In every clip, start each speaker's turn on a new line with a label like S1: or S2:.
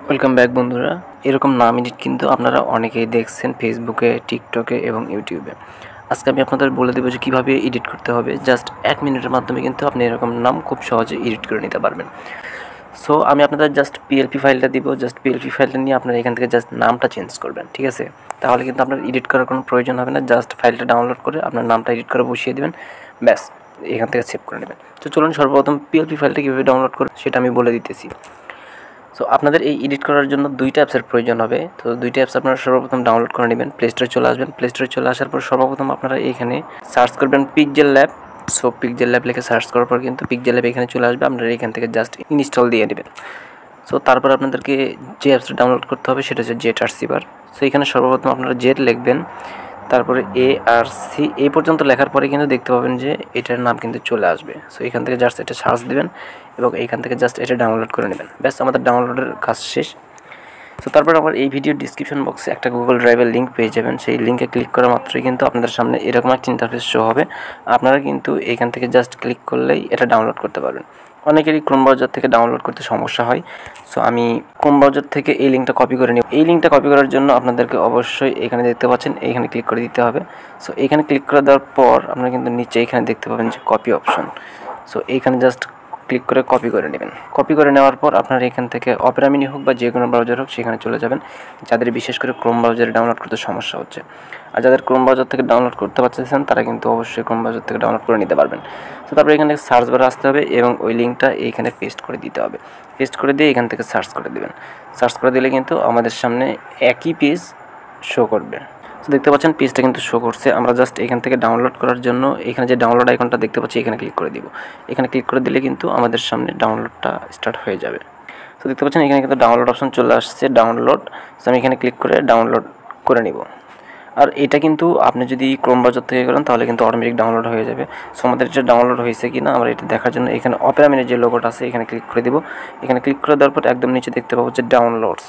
S1: Welcome back বন্ধুরা। এরকম নাম এডিট কিন্তু আপনারা অনেকেই দেখছেন ফেসবুকে, টিকটকে এবং ইউটিউবে। আজকে আমি আপনাদের বলে দেবো যে কীভাবে এডিট করতে হবে। জাস্ট 1 মিনিটের মাধ্যমে কিন্তু আপনি এরকম নাম খুব সহজে এডিট করে নিতে পারবেন। সো আমি আপনাদের জাস্ট পিএলপি ফাইলটা দিব। জাস্ট পিএলপি ফাইলটা নিয়ে আপনারা এখান থেকে জাস্ট নামটা চেঞ্জ করবেন, ঠিক আছে? তাহলে কিন্তু আপনার এডিট করার কোনো প্রয়োজন হবে না। জাস্ট ফাইলটা ডাউনলোড করে আপনার নামটা এডিট করে বসিয়ে দেবেন, ব্যাস এখান থেকে সেভ করে নেবেন। তো চলুন সর্বপ্রথম পিএলপি ফাইলটা কীভাবে ডাউনলোড করবেন সেটা আমি বলে দিতেছি। সো আপনাদের এই এডিট করার জন্য 2টা অ্যাপসের প্রয়োজন হবে। তো 2টা অ্যাপস আপনারা সর্বপ্রথম ডাউনলোড করে নেবেন। প্লে স্টোরে চলে আসবেন। প্লে স্টোরে চলে আসার পর সর্বপ্রথম আপনারা এখানে সার্চ করবেন pixel lab. So pixel lab লিখে সার্চ করার পর কিন্তু পিক্সেল ল্যাব এখানে চলে আসবে। আপনারা এখান থেকে জাস্ট ইনস্টল দিয়ে নেবেন। সো তারপর আপনাদেরকে যে অ্যাপসটা ডাউনলোড করতে হবে সেটা হচ্ছে জেট আরসিভার। সো এখানে সর্বপ্রথম আপনারা জেট লিখবেন, তারপরে ARC এই পর্যন্ত লেখার পরে কিন্তু দেখতে পাবেন যে এটার নাম কিন্তু চলে আসবে। সো এখান থেকে জাস্ট এটা সার্চ দেবেন এবং এইখান থেকে জাস্ট এটা ডাউনলোড করে নেবেন। ব্যাস আমাদের ডাউনলোডের কাজ শেষ। সো তারপর আমার এই ভিডিওর ডিসক্রিপশন বক্সে একটা গুগল ড্রাইভের লিঙ্ক পেয়ে যাবেন। সেই লিঙ্কে ক্লিক করা মাত্রই কিন্তু আপনাদের সামনে এরকম একটা ইন্টারফেস শো হবে। আপনারা কিন্তু এখান থেকে জাস্ট ক্লিক করলেই এটা ডাউনলোড করতে পারবেন। অনেকেরই ক্রোম ব্রাউজার থেকে ডাউনলোড করতে সমস্যা হয়। সো আমি ক্রোম ব্রাউজার থেকে এই লিঙ্কটা কপি করে নিই। এই লিঙ্কটা কপি করার জন্য আপনাদেরকে অবশ্যই এখানে দেখতে পাচ্ছেন এইখানে ক্লিক করে দিতে হবে। সো এখানে ক্লিক করে দেওয়ার পর আপনারা কিন্তু নিচে এখানে দেখতে পাবেন যে কপি অপশন। সো এইখানে জাস্ট ক্লিক করে কপি করে নেবেন। কপি করে নেওয়ার পর আপনারা এখান থেকে অপেরা মিনি হোক বা যে কোনো ব্রাউজার হোক সেখানে চলে যাবেন, যাদের বিশেষ করে ক্রোম ব্রাউজারে ডাউনলোড করতে সমস্যা হচ্ছে। আর যাদের ক্রোম ব্রাউজার থেকে ডাউনলোড করতে পারতেছেন তারা কিন্তু অবশ্যই ক্রোম ব্রাউজার থেকে ডাউনলোড করে নিতে পারবেন। তো তারপরে এখানে সার্চ বারে আসতে হবে এবং ওই লিঙ্কটা এইখানে পেস্ট করে দিতে হবে। পেস্ট করে দিয়ে এখান থেকে সার্চ করে দেবেন। সার্চ করে দিলে কিন্তু আমাদের সামনে একই পেজ শো করবে। তো দেখতে পাচ্ছেন পেজটা কিন্তু শো করছে। আমরা জাস্ট এখান থেকে ডাউনলোড করার জন্য এখানে যে ডাউনলোড আইকনটা দেখতে পাচ্ছি এখানে ক্লিক করে দিব। এখানে ক্লিক করে দিলে কিন্তু আমাদের সামনে ডাউনলোডটা স্টার্ট হয়ে যাবে। তো দেখতে পাচ্ছেন এখানে কিন্তু ডাউনলোড অপশন চলে আসছে, ডাউনলোড। সো আমি এখানে ক্লিক করে ডাউনলোড করে নিব। আর এটা কিন্তু আপনি যদি ক্রোম ব্রাউজার থেকে করেন তাহলে কিন্তু অটোমেটিক ডাউনলোড হয়ে যাবে। সো আমাদের এটা ডাউনলোড হয়েছে কি না আমরা এটা দেখার জন্য এখানে অপেরা মিনির যে লোগোটা আছে এখানে ক্লিক করে দিব। এখানে ক্লিক করে দেওয়ার পর একদম নিচে দেখতে পাবো যে ডাউনলোডস,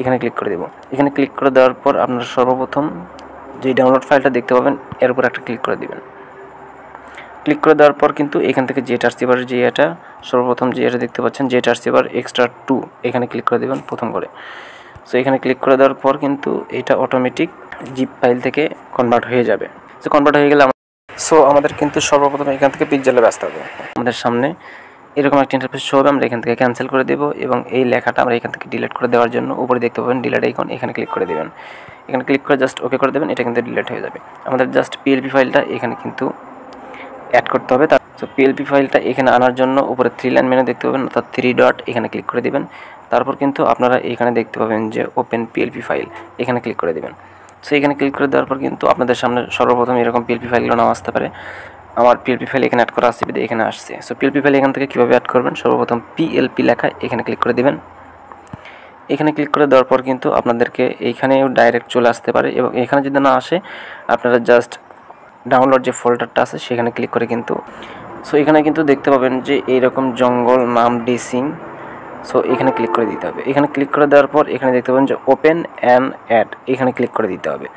S1: এখানে ক্লিক করে দেব। এখানে ক্লিক করে দেওয়ার পর আপনারা সর্বপ্রথম যে ডাউনলোড ফাইলটা দেখতে পাবেন এর উপর একটা ক্লিক করে দিবেন। ক্লিক করে দেওয়ার পর কিন্তু এখান থেকে জেট আরসিভারের যে এটা সর্বপ্রথম যে এটা দেখতে পাচ্ছেন জেট আরসিভার এক্সট্রা 2 এখানে ক্লিক করে দেবেন প্রথম করে। সো এখানে ক্লিক করে দেওয়ার পর কিন্তু এটা অটোমেটিক জিপ ফাইল থেকে কনভার্ট হয়ে যাবে। সো কনভার্ট হয়ে গেলে আমাদের কিন্তু সর্বপ্রথম এখান থেকে পিক্সেলে আসতে হবে। আমাদের সামনে এরকম একটা ইন্টারফেস শো হবে। আমরা এখান থেকে ক্যান্সেল করে দেব এবং এই লেখাটা আমরা এখান থেকে ডিলিট করে দেওয়ার জন্য উপরে দেখতে পাবেন ডিলিট আইকন, এখানে ক্লিক করে দেবেন। এখানে ক্লিক করে জাস্ট ওকে করে দেবেন, এটা কিন্তু ডিলিট হয়ে যাবে। আমাদের জাস্ট পিএলপি ফাইলটা এখানে কিন্তু অ্যাড করতে হবে। তো পিএলপি ফাইলটা এখানে আনার জন্য উপরে 3 লাইন মেনু দেখতে পাবেন, অর্থাৎ 3 ডট, এখানে ক্লিক করে দেবেন। তারপর কিন্তু আপনারা এখানে দেখতে পাবেন যে ওপেন পিএলপি ফাইল, এখানে ক্লিক করে দেবেন। সো এখানে ক্লিক করে দেওয়ার পর কিন্তু আপনাদের সামনে সর্বপ্রথম এরকম পিএলপি ফাইলগুলো নাও আসতে পারে। আমার পিএলপি ফাইল এখানে অ্যাড করা আছে, এখানে আসছে। সো পিএলপি ফাইল এখান থেকে কীভাবে অ্যাড করবেন, সর্বপ্রথম পিএলপি লেখা এখানে ক্লিক করে দেবেন। এখানে ক্লিক করে দেওয়ার পর কিন্তু আপনাদেরকে এইখানেও ডাইরেক্ট চলে আসতে পারে এবং এখানে যদি না আসে আপনারা জাস্ট ডাউনলোড যে ফোল্ডারটা আছে সেখানে ক্লিক করে কিন্তু এখানে কিন্তু দেখতে পাবেন যে এইরকম জঙ্গল নাম ডিসিং। সো এখানে ক্লিক করে দিতে হবে। এখানে ক্লিক করে দেওয়ার পর এখানে দেখতে পাবেন যে ওপেন অ্যান্ড অ্যাড, এখানে ক্লিক করে দিতে হবে।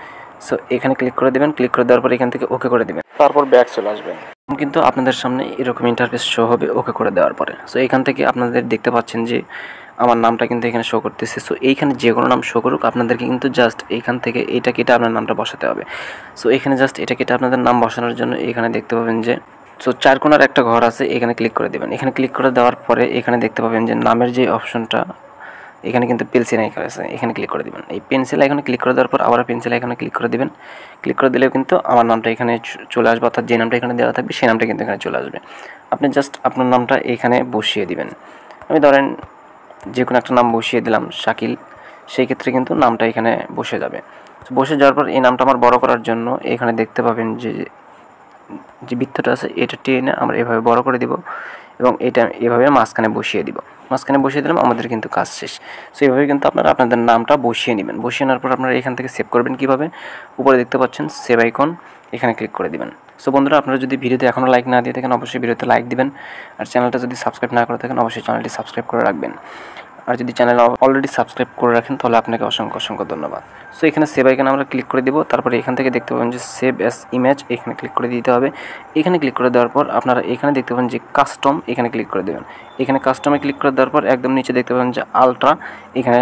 S1: সো এখানে ক্লিক করে দেবেন। ক্লিক করে দেওয়ার পর এখান থেকে ওকে করে দেবেন, তারপর ব্যাক চলে আসবে। কিন্তু আপনাদের সামনে এরকম ইন্টারফেস শো হবে ওকে করে দেওয়ার পরে। সো এখান থেকে আপনাদের দেখতে পাচ্ছেন যে আমার নামটা কিন্তু এখানে শো করতেছে। সো এইখানে যে কোনো নাম শো করুক আপনাদেরকে কিন্তু জাস্ট এইখান থেকে এটা কেটে আপনার নামটা বসাতে হবে। সো এখানে জাস্ট এটা কেটে আপনাদের নাম বসানোর জন্য এখানে দেখতে পাবেন যে 4 কোণার একটা ঘর আছে, এখানে ক্লিক করে দেবেন। এখানে ক্লিক করে দেওয়ার পরে এখানে দেখতে পাবেন যে নামের যে অপশনটা এখানে কিন্তু পেন্সিল আইকন আছে, এখানে ক্লিক করে দেবেন। এই পেন্সিল আইকনে ক্লিক করে দেওয়ার পর আবার পেন্সিল আইকনে ক্লিক করে দেবেন। ক্লিক করে দিলেও কিন্তু আমার নামটা এখানে চলে আসবে, অর্থাৎ যে নামটা এখানে দেওয়া থাকবে সেই নামটা কিন্তু এখানে চলে আসবে। আপনি জাস্ট আপনার নামটা এখানে বসিয়ে দিবেন। আমি ধরেন যে কোনো একটা নাম বসিয়ে দিলাম শাকিল, সেই ক্ষেত্রে কিন্তু নামটা এখানে বসে যাবে। বসে যাওয়ার পর এই নামটা আমার বড় করার জন্য এখানে দেখতে পাবেন যে বৃত্তটা আছে এটা টেনে আমরা এভাবে বড় করে দিব এবং এটা এভাবে মাঝখানে বসিয়ে দিব। মাঝখানে বসিয়ে দিলাম, আমাদের কিন্তু কাজ শেষ। সো এইভাবে কিন্তু আপনারা আপনাদের নামটা বসিয়ে নেবেন। বসিয়ে নেওয়ার পর আপনারা এখান থেকে সেভ করবেন কীভাবে, উপরে দেখতে পাচ্ছেন সেভ আইকন, এখানে ক্লিক করে দিবেন। সো বন্ধুরা, আপনারা যদি ভিডিওতে এখনও লাইক না দিয়ে থাকেন অবশ্যই ভিডিওতে লাইক দিবেন। আর চ্যানেলটা যদি সাবস্ক্রাইব না করে থাকেন অবশ্যই চ্যানেলটি সাবস্ক্রাইব করে রাখবেন। আর যদি চ্যানেল অলরেডি সাবস্ক্রাইব করে রাখেন তাহলে আপনাকে অসংখ্য ধন্যবাদ। সো এখানে সেভ আইকনে আমরা ক্লিক করে দেবো। তারপরে এখান থেকে দেখতে পাবেন যে সেভ অ্যাজ ইমেজ, এখানে ক্লিক করে দিতে হবে। এখানে ক্লিক করে দেওয়ার পর আপনারা এখানে দেখতে পাবেন যে কাস্টম, এখানে ক্লিক করে দেবেন। এখানে কাস্টমে ক্লিক করে দেওয়ার পর একদম নিচে দেখতে পাবেন যে আলট্রা, এখানে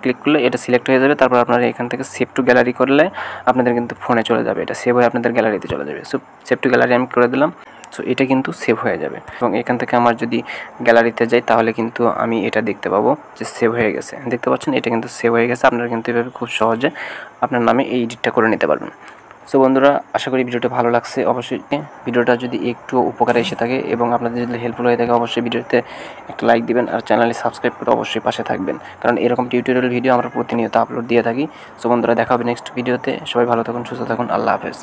S1: ক্লিক করলে এটা সিলেক্ট হয়ে যাবে। তারপর আপনারা এখান থেকে সেভ টু গ্যালারি করলে আপনাদের কিন্তু ফোনে চলে যাবে, এটা সেভ হয়ে আপনাদের গ্যালারিতে চলে যাবে। সো সেভ টু গ্যালারি আমি করে দিলাম। সো এটা কিন্তু সেভ হয়ে যাবে এবং এখান থেকে আমার যদি গ্যালারিতে যাই তাহলে কিন্তু আমি এটা দেখতে পাবো যে সেভ হয়ে গেছে। দেখতে পাচ্ছেন এটা কিন্তু সেভ হয়ে গেছে। আপনারা কিন্তু এভাবে খুব সহজে আপনার নামে এই এডিটটা করে নিতে পারবেন। সো বন্ধুরা, আশা করি ভিডিওটা ভালো লাগছে। অবশ্যই ভিডিওটা যদি একটু উপকারে এসে থাকে এবং আপনাদের যদি হেল্পফুল হয়ে থাকে অবশ্যই ভিডিওতে একটা লাইক দিবেন আর চ্যানেলে সাবস্ক্রাইব করে অবশ্যই পাশে থাকবেন, কারণ এরকম টিউটোরিয়াল ভিডিও আমরা প্রতিনিয়ত আপলোড দিয়ে থাকি। সো বন্ধুরা, দেখা হবে নেক্সট ভিডিওতে। সবাই ভালো থাকুন, সুস্থ থাকুন, আল্লাহ হাফেজ।